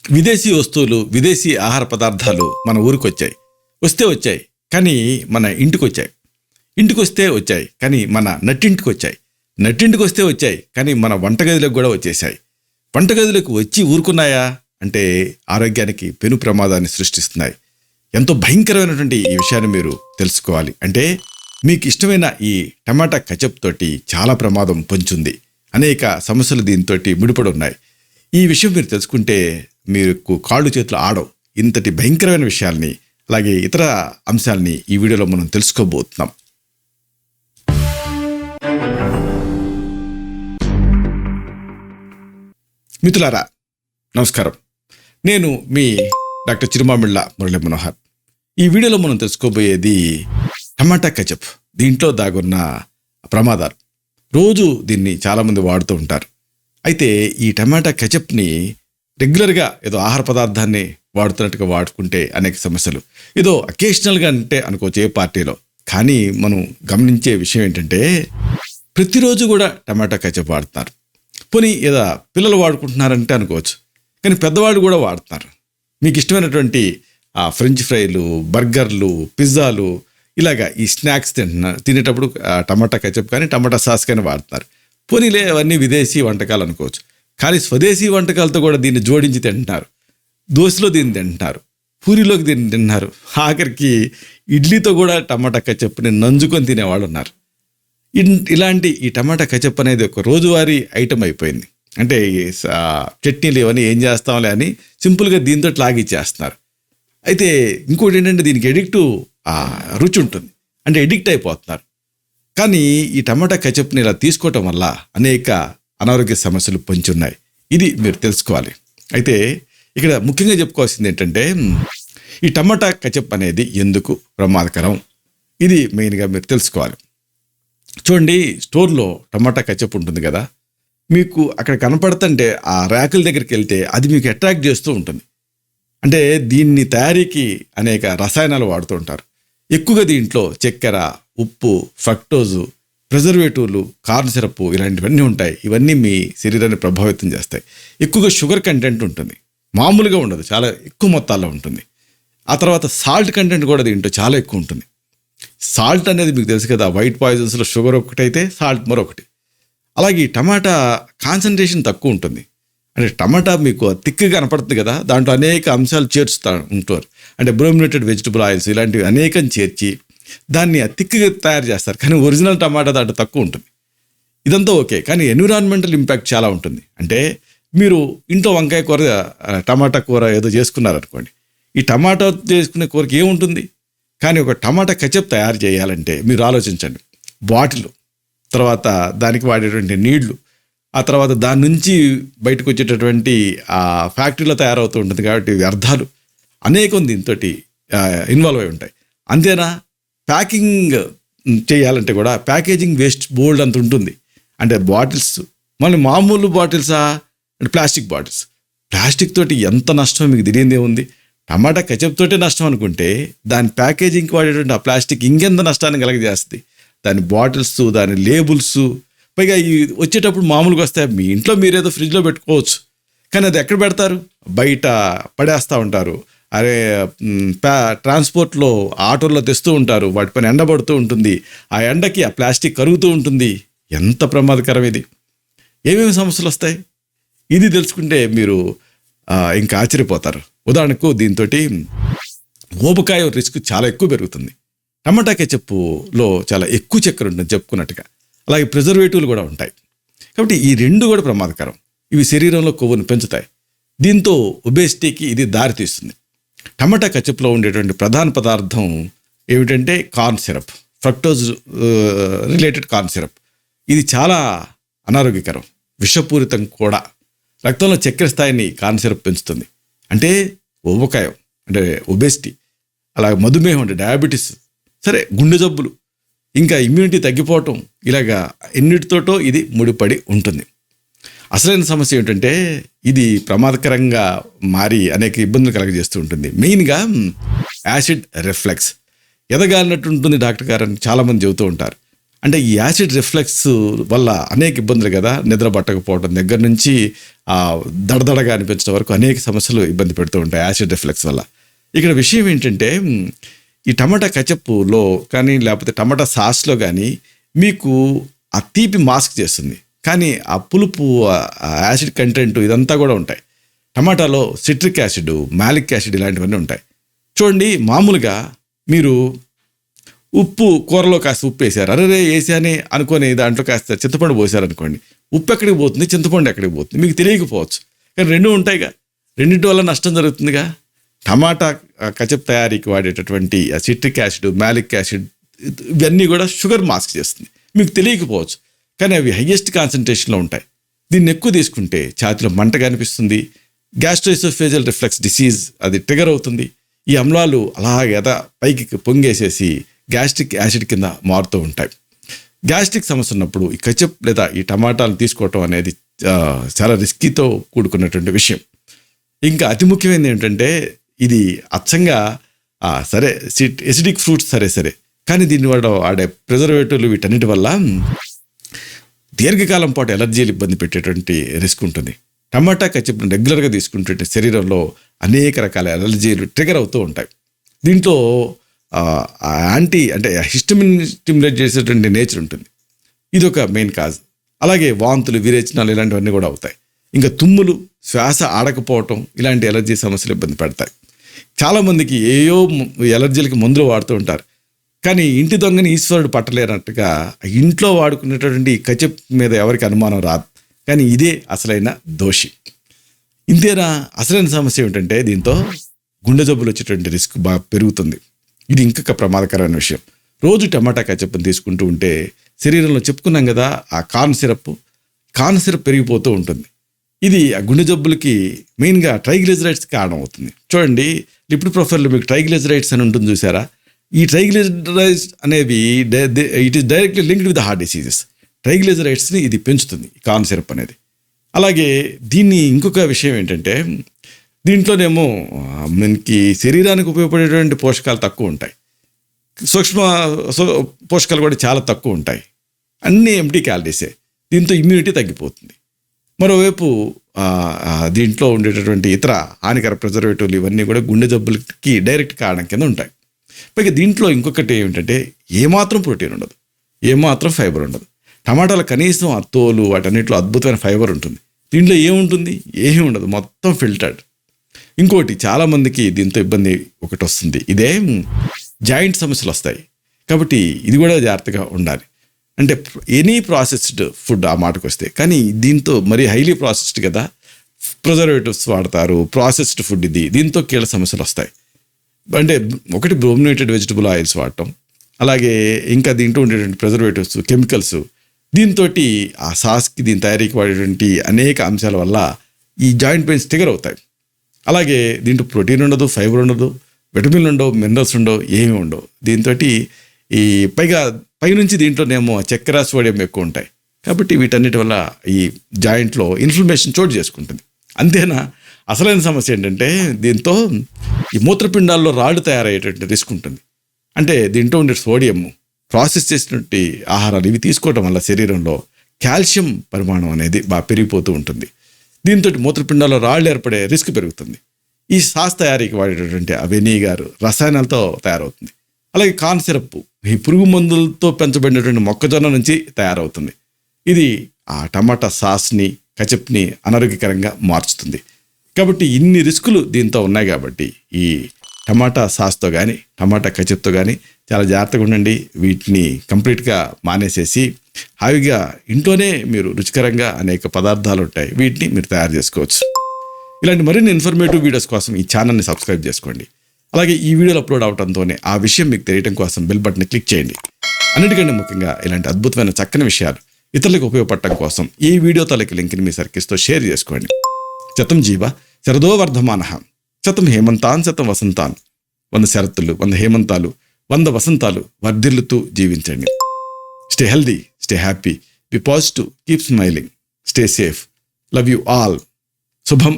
విదేశీ వస్తువులు, విదేశీ ఆహార పదార్థాలు మన ఊరికొచ్చాయి. వచ్చాయి కానీ మన ఇంటికొచ్చాయి. ఇంటికొస్తే వచ్చాయి కానీ మన నట్టింటికొచ్చాయి. నట్టింటికొస్తే వచ్చాయి కానీ మన వంటగదిలోకి కూడా వచ్చేసాయి. వంటగదిలోకి వచ్చి ఊరుకున్నాయా అంటే ఆరోగ్యానికి పెను ప్రమాదాన్ని సృష్టిస్తున్నాయి. ఎంతో భయంకరమైనటువంటి ఈ విషయాన్ని మీరు తెలుసుకోవాలి. అంటే మీకు ఇష్టమైన ఈ టమాటా కచప్ తోటి చాలా ప్రమాదం పొంచుంది. అనేక సమస్యలు దీంతో ముడిపడి ఉన్నాయి. ఈ విషయం మీరు తెలుసుకుంటే మీకు కాళ్ళు చేతులు ఆడవు. ఇంతటి భయంకరమైన విషయాల్ని అలాగే ఇతర అంశాలని ఈ వీడియోలో మనం తెలుసుకోబోతున్నాం. మిత్రులారా నమస్కారం. నేను మీ డాక్టర్ చిరుమామిళ్ళ మురళీ మనోహర్. ఈ వీడియోలో మనం తెలుసుకోబోయేది టమాటా కచప్. దీంట్లో దాగున్న ప్రమాదాలు. రోజు దీన్ని చాలామంది వాడుతూ ఉంటారు. అయితే ఈ టమాటా కెచప్ని రెగ్యులర్గా ఏదో ఆహార పదార్థాన్ని వాడుతున్నట్టుగా వాడుకుంటే అనేక సమస్యలు. ఏదో అకేషనల్గా అంటే అనుకోవచ్చు ఏ పార్టీలో. కానీ మనం గమనించే విషయం ఏంటంటే ప్రతిరోజు కూడా టమాటా కెచప్ వాడుతున్నారు. పోనీ ఏదో పిల్లలు వాడుకుంటున్నారంటే అనుకోవచ్చు, కానీ పెద్దవాళ్ళు కూడా వాడుతున్నారు. మీకు ఇష్టమైనటువంటి ఫ్రెంచ్ ఫ్రైలు, బర్గర్లు, పిజ్జాలు, ఇలాగా ఈ స్నాక్స్ తినేటప్పుడు టమాటా కెచప్ కానీ టమాటా సాస్ కానీ వాడుతున్నారు. పోనీలే అవన్నీ విదేశీ వంటకాలు అనుకోవచ్చు, కానీ స్వదేశీ వంటకాలతో కూడా దీన్ని జోడించి తింటున్నారు. దోశలో దీన్ని తింటున్నారు, పూరిలోకి దీన్ని తింటున్నారు, ఆఖరికి ఇడ్లీతో కూడా టమాటా కెచప్ని నంజుకొని తినేవాళ్ళు ఉన్నారు. ఇలాంటి ఈ టమాటా కెచప్ అనేది ఒక రోజువారీ ఐటమ్ అయిపోయింది. అంటే చట్నీలు ఇవన్నీ ఏం చేస్తాంలే అని సింపుల్గా దీంతో లాగిచ్చేస్తున్నారు. అయితే ఇంకోటి ఏంటంటే దీనికి రుచి ఉంటుంది, అంటే ఎడిక్ట్ అయిపోతున్నారు. కానీ ఈ టమాటా కెచప్ని ఇలా తీసుకోవటం వల్ల అనేక అనారోగ్య సమస్యలు పొంచున్నాయి. ఇది మీరు తెలుసుకోవాలి. అయితే ఇక్కడ ముఖ్యంగా చెప్పుకోవాల్సింది ఏంటంటే ఈ టమాటా కెచప్ అనేది ఎందుకు ప్రమాదకరం, ఇది మెయిన్గా మీరు తెలుసుకోవాలి. చూడండి, స్టోర్లో టమాటా కెచప్ ఉంటుంది కదా, మీకు అక్కడ కనపడుతుంటే ఆ ర్యాకుల దగ్గరికి వెళ్తే అది మీకు అట్రాక్ట్ చేస్తూ ఉంటుంది. అంటే దీన్ని తయారీకి అనేక రసాయనాలు వాడుతూ ఉంటారు. ఎక్కువగా దీంట్లో చక్కెర, ఉప్పు, ఫ్రక్టోజు, ప్రిజర్వేటివ్లు, కార్న్ సిరప్ ఇలాంటివన్నీ ఉంటాయి. ఇవన్నీ మీ శరీరాన్ని ప్రభావితం చేస్తాయి. ఎక్కువగా షుగర్ కంటెంట్ ఉంటుంది, మామూలుగా ఉండదు, చాలా ఎక్కువ మొత్తాల్లో ఉంటుంది. ఆ తర్వాత సాల్ట్ కంటెంట్ కూడా దీంట్లో చాలా ఎక్కువ ఉంటుంది. సాల్ట్ అనేది మీకు తెలుసు కదా, వైట్ పాయిజన్స్లో షుగర్ ఒకటైతే సాల్ట్ మరొకటి. అలాగే టమాటా కాన్సన్ట్రేషన్ తక్కువ ఉంటుంది. అంటే టమాటా మీకు తిక్కుగా కనపడుతుంది కదా, దాంట్లో అనేక అంశాలు చేర్చుతూ ఉంటారు. అంటే బ్రోమినేటెడ్ వెజిటబుల్ ఆయిల్స్ ఇలాంటివి అనేకం చేర్చి దాన్ని తిక్కుగా తయారు చేస్తారు. కానీ ఒరిజినల్ టమాటా దాంట్లో తక్కువ ఉంటుంది. ఇదంతా ఓకే, కానీ ఎన్విరాన్మెంటల్ ఇంపాక్ట్ చాలా ఉంటుంది. అంటే మీరు ఇంట్లో వంకాయ కూర, టమాటా కూర ఏదో చేసుకున్నారనుకోండి, ఈ టమాటా చేసుకునే కూరకి ఏముంటుంది? కానీ ఒక టమాటా కెచప్ తయారు చేయాలంటే మీరు ఆలోచించండి. బాటిల్, తర్వాత దానికి వాడేటువంటి నీళ్లు, ఆ తర్వాత దాని నుంచి బయటకు వచ్చేటటువంటి ఫ్యాక్టరీలో తయారవుతూ ఉంటుంది కాబట్టి వ్యర్థాలు అనేకం దీంతో ఇన్వాల్వ్ అయి ఉంటాయి. అంతేనా, ప్యాకింగ్ చేయాలంటే కూడా ప్యాకేజింగ్ వేస్ట్ బోల్డ్ అంత ఉంటుంది. అంటే బాటిల్స్, మళ్ళీ మామూలు బాటిల్సా అంటే ప్లాస్టిక్ తోటి ఎంత నష్టం మీకు తెలియదే ఉంది. టమాటా కెచప్ తోటే నష్టం అనుకుంటే దాని ప్యాకేజింగ్కి వాడేటువంటి ఆ ప్లాస్టిక్ ఇంకెంత నష్టాన్ని కలగజేస్తుంది. దాని బాటిల్స్, దాని లేబుల్స్, పైగా ఈ వచ్చేటప్పుడు మామూలుగా వస్తాయి. మీ ఇంట్లో మీరేదో ఫ్రిడ్జ్లో పెట్టుకోవచ్చు, కానీ అది ఎక్కడ పెడతారు? బయట పడేస్తూ ఉంటారు. అరే ట్రాన్స్పోర్ట్లో ఆటోల్లో తెస్తూ ఉంటారు, వాటిపైన ఎండబడుతూ ఉంటుంది. ఆ ఎండకి ఆ ప్లాస్టిక్ కరుగుతూ ఉంటుంది. ఎంత ప్రమాదకరం ఇది! ఏమేమి సమస్యలు వస్తాయి ఇది తెలుసుకుంటే మీరు ఇంకా ఆశ్చర్యపోతారు. ఉదాహరణకు దీంతో ఊబకాయ రిస్క్ చాలా ఎక్కువ పెరుగుతుంది. టమాటా కెచప్లో చాలా ఎక్కువ చక్కెర ఉంటుంది చెప్పుకున్నట్టుగా. అలాగే ప్రిజర్వేటివ్లు కూడా ఉంటాయి. కాబట్టి ఈ రెండు కూడా ప్రమాదకరం. ఇవి శరీరంలో కొవ్వును పెంచుతాయి. దీంతో ఒబేసిటీకి ఇది దారితీస్తుంది. టమాటా కెచప్లో ఉండేటువంటి ప్రధాన పదార్థం ఏమిటంటే corn syrup, fructose related corn syrup. ఇది చాలా అనారోగ్యకరం, విషపూరితం కూడా. రక్తంలో చక్కెర స్థాయిని కార్న్ సిరప్ పెంచుతుంది. అంటే ఊబకాయం అంటే ఒబేసిటీ, అలాగే మధుమేహం అంటే డయాబెటీస్, సరే గుండె జబ్బులు, ఇంకా ఇమ్యూనిటీ తగ్గిపోవటం, ఇలాగా ఎన్నిటితోటో ఇది ముడిపడి ఉంటుంది. అసలైన సమస్య ఏంటంటే ఇది ప్రమాదకరంగా మారి అనేక ఇబ్బందులు కలగజేస్తూ ఉంటుంది. మెయిన్గా యాసిడ్ రిఫ్లెక్స్, ఎదగాలినట్టు ఉంటుంది డాక్టర్ గారు అని చాలామంది చెబుతూ ఉంటారు. అంటే ఈ యాసిడ్ రిఫ్లెక్స్ వల్ల అనేక ఇబ్బందులు కదా, నిద్ర పట్టకపోవడం దగ్గర నుంచి దడదడగా అనిపించడం వరకు అనేక సమస్యలు ఇబ్బంది పెడుతూ ఉంటాయి యాసిడ్ రిఫ్లెక్స్ వల్ల. ఇక్కడ విషయం ఏంటంటే ఈ టమాటా కచప్లో కానీ లేకపోతే టమాటా సాస్లో కానీ మీకు ఆ తీపి మాస్క్ చేస్తుంది, కానీ ఆ పులుపు, యాసిడ్ కంటెంట్ ఇదంతా కూడా ఉంటాయి. టమాటాలో సిట్రిక్ యాసిడ్, మాలిక్ యాసిడ్ ఇలాంటివన్నీ ఉంటాయి. చూడండి, మామూలుగా మీరు ఉప్పు కూరలో కాస్త ఉప్పు వేసారు, అరే వేసానే అనుకొని దాంట్లో కాస్త చింతపండు పోసారనుకోండి, ఉప్పు ఎక్కడికి పోతుంది, చింతపండు ఎక్కడికి పోతుంది మీకు తెలియకపోవచ్చు. కానీ రెండు ఉంటాయిగా, రెండింటి వల్ల నష్టం జరుగుతుందిగా. టమాటా కచప్ తయారీకి వాడేటటువంటి సిట్రిక్ యాసిడ్, మాలిక్ యాసిడ్ ఇవన్నీ కూడా షుగర్ మాస్క్ చేస్తుంది, మీకు తెలియకపోవచ్చు. కానీ అవి హయ్యెస్ట్ కాన్సన్ట్రేషన్లో ఉంటాయి. దీన్ని ఎక్కువ తీసుకుంటే ఛాతీలో మంటగా అనిపిస్తుంది, గ్యాస్ట్రోఎసోఫేజియల్ రిఫ్లెక్స్ డిసీజ్ అది ట్రిగర్ అవుతుంది. ఈ అమ్లాలు అలాగే పైకి పొంగేసేసి గ్యాస్ట్రిక్ యాసిడ్ కింద మారుతూ ఉంటాయి. గ్యాస్ట్రిక్ సమస్య ఉన్నప్పుడు ఈ కచప్ లేదా ఈ టమాటాలు తీసుకోవటం అనేది చాలా రిస్కీతో కూడుకున్నటువంటి విషయం. ఇంకా అతి ముఖ్యమైనది ఏంటంటే ఇది అచ్చంగా సరే ఎసిడిక్ ఫ్రూట్స్ సరే, కానీ దీని వల్ల ఆడే ప్రిజర్వేటివ్లు వీటన్నిటి వల్ల దీర్ఘకాలం పాటు ఎలర్జీలు ఇబ్బంది పెట్టేటువంటి రిస్క్ ఉంటుంది. టమాటా కచప్ను రెగ్యులర్గా తీసుకుంటుంటే శరీరంలో అనేక రకాల ఎలర్జీలు ట్రిగర్ అవుతూ ఉంటాయి. దీంట్లో అంటే హిస్టమిన్ స్టిమ్యులేట్ చేసేటువంటి నేచర్ ఉంటుంది, ఇది ఒక మెయిన్ కాజ్. అలాగే వాంతులు, విరేచనాలు ఇలాంటివన్నీ కూడా అవుతాయి. ఇంకా తుమ్ములు, శ్వాస ఆడకపోవటం ఇలాంటి ఎలర్జీ సమస్యలు ఇబ్బంది పెడతాయి. చాలామందికి ఏయో ఎలర్జీలకి మందులు వాడుతూ ఉంటారు, కానీ ఇంటి దొంగని ఈశ్వరుడు పట్టలేనట్టుగా ఇంట్లో వాడుకునేటటువంటి కచప్ మీద ఎవరికి అనుమానం రాదు, కానీ ఇదే అసలైన దోషి. ఇంతేనా? అసలైన సమస్య ఏమిటంటే దీంతో గుండె జబ్బులు వచ్చేటువంటి రిస్క్ బాగా పెరుగుతుంది. ఇది ఇంకొక ప్రమాదకరమైన విషయం. రోజు టమాటా కచప్ని తీసుకుంటూ ఉంటే శరీరంలో చెప్పుకున్నాం కదా, ఆ కార్న్ సిరప్ పెరిగిపోతూ ఉంటుంది. ఇది ఆ గుండె జబ్బులకి మెయిన్గా ట్రైగ్లిజరైడ్స్ కారణం అవుతుంది. చూడండి, లిపిడ్ ప్రొఫైల్లో మీకు ట్రైగ్లిజరైడ్స్ అని ఉంటుంది చూసారా? ఈ ట్రైగ్లిజరైడ్స్ అనేవి it is directly linked with heart diseases. ట్రైగ్లిజరైడ్స్ని ఇది పెంచుతుంది కార్న్ సిరప్ అనేది. అలాగే దీన్ని ఇంకొక విషయం ఏంటంటే దీంట్లోనేమో మనకి శరీరానికి ఉపయోగపడేటువంటి పోషకాలు తక్కువ ఉంటాయి, సూక్ష్మ పోషకాలు కూడా చాలా తక్కువ ఉంటాయి, అన్నీ ఎంటీ క్యాలరీసే. దీంతో ఇమ్యూనిటీ తగ్గిపోతుంది. మరోవైపు దీంట్లో ఉండేటటువంటి ఇతర హానికర ప్రిజర్వేటివ్లు ఇవన్నీ కూడా గుండె జబ్బులకి డైరెక్ట్ కారణం కింద ఉంటాయి. పైగా దీంట్లో ఇంకొకటి ఏమిటంటే ఏమాత్రం ప్రోటీన్ ఉండదు, ఏమాత్రం ఫైబర్ ఉండదు. టమాటాలు కనీసం ఆ తోలు వాటన్నిటిలో అద్భుతమైన ఫైబర్ ఉంటుంది, దీంట్లో ఏముంటుంది? ఏమీ ఉండదు, మొత్తం ఫిల్టర్డ్. ఇంకోటి చాలామందికి దీంతో ఇబ్బంది ఒకటి వస్తుంది, ఇదే జాయింట్ సమస్యలు వస్తాయి. కాబట్టి ఇది కూడా జాగ్రత్తగా ఉండాలి. అంటే ఎనీ ప్రాసెస్డ్ ఫుడ్ ఆ మాటకు వస్తే, కానీ దీంతో మరీ హైలీ ప్రాసెస్డ్ కదా, ప్రిజర్వేటివ్స్ వాడతారు, ప్రాసెస్డ్ ఫుడ్ ఇది, దీంతో కీళ్ళ సమస్యలు వస్తాయి. అంటే ఒకటి బ్రోమినేటెడ్ వెజిటబుల్ ఆయిల్స్ వాడటం, అలాగే ఇంకా దీంట్లో ఉండేటువంటి ప్రిజర్వేటివ్స్, కెమికల్స్, దీంతో ఆ సాస్కి దీని తయారీకి వాడేటువంటి అనేక అంశాల వల్ల ఈ జాయింట్ పెయిన్స్ ట్రిగర్ అవుతాయి. అలాగే దీంట్లో ప్రోటీన్ ఉండదు, ఫైబర్ ఉండదు, విటమిన్లు ఉండవు, మినరల్స్ ఉండవు, ఏమీ ఉండవు. దీంతో ఈ పైగా పైనుంచి దీంట్లోనేమో చక్కెర, సోడియం ఎక్కువ ఉంటాయి. కాబట్టి వీటన్నిటి వల్ల ఈ జాయింట్లో ఇన్ఫ్లమేషన్ చోటు చేసుకుంటుంది. అంతేనా? అసలైన సమస్య ఏంటంటే దీంతో ఈ మూత్రపిండాల్లో రాళ్ళు తయారయ్యేటువంటి రిస్క్ ఉంటుంది. అంటే దీంట్లో ఉండే సోడియం, ప్రాసెస్ చేసినటువంటి ఆహారాలు ఇవి తీసుకోవడం వల్ల శరీరంలో కాల్షియం పరిమాణం అనేది బాగా పెరిగిపోతూ ఉంటుంది. దీంతో మూత్రపిండాల్లో రాళ్ళు ఏర్పడే రిస్క్ పెరుగుతుంది. ఈ సాస్ తయారీకి వాడేటటువంటి ఆ వెనిగర్ రసాయనాలతో తయారవుతుంది. అలాగే కార్న్ సిరప్ ఈ పురుగు మందులతో పెంచబడినటువంటి మొక్కజొన్న నుంచి తయారవుతుంది. ఇది ఆ టమాటా సాస్ని, కచప్ని అనారోగ్యకరంగా మార్చుతుంది. కాబట్టి ఇన్ని రిస్కులు దీంతో ఉన్నాయి. కాబట్టి ఈ టమాటా సాస్తో కానీ టమాటా కచప్తో కానీ చాలా జాగ్రత్తగా ఉండండి. వీటిని కంప్లీట్గా మానేసేసి హాయిగా ఇంట్లోనే మీరు రుచికరంగా అనేక పదార్థాలు ఉంటాయి, వీటిని మీరు తయారు చేసుకోవచ్చు. ఇలాంటి మరిన్ని ఇన్ఫర్మేటివ్ వీడియోస్ కోసం ఈ ఛానల్ని సబ్స్క్రైబ్ చేసుకోండి. అలాగే ఈ వీడియోలు అప్లోడ్ అవడంతోనే ఆ విషయం మీకు తెలియడం కోసం బెల్ బటన్ని క్లిక్ చేయండి. అన్నిటికంటే ముఖ్యంగా ఇలాంటి అద్భుతమైన చక్కని విషయాలు ఇతరులకు ఉపయోగపడటం కోసం ఈ వీడియో తాలూకు లింక్ని మీ సర్కిల్స్తో షేర్ చేసుకోండి. శతం జీవ శరదో వర్ధమానః, శతం హేమంతాన్ శతం వసంతాన్. 100 శరత్తులు, 100 హేమంతాలు, 100 వసంతాలు వర్ధిల్లుతూ జీవించండి. Stay healthy, stay happy, be positive, keep smiling, stay safe. Love you all. శుభం.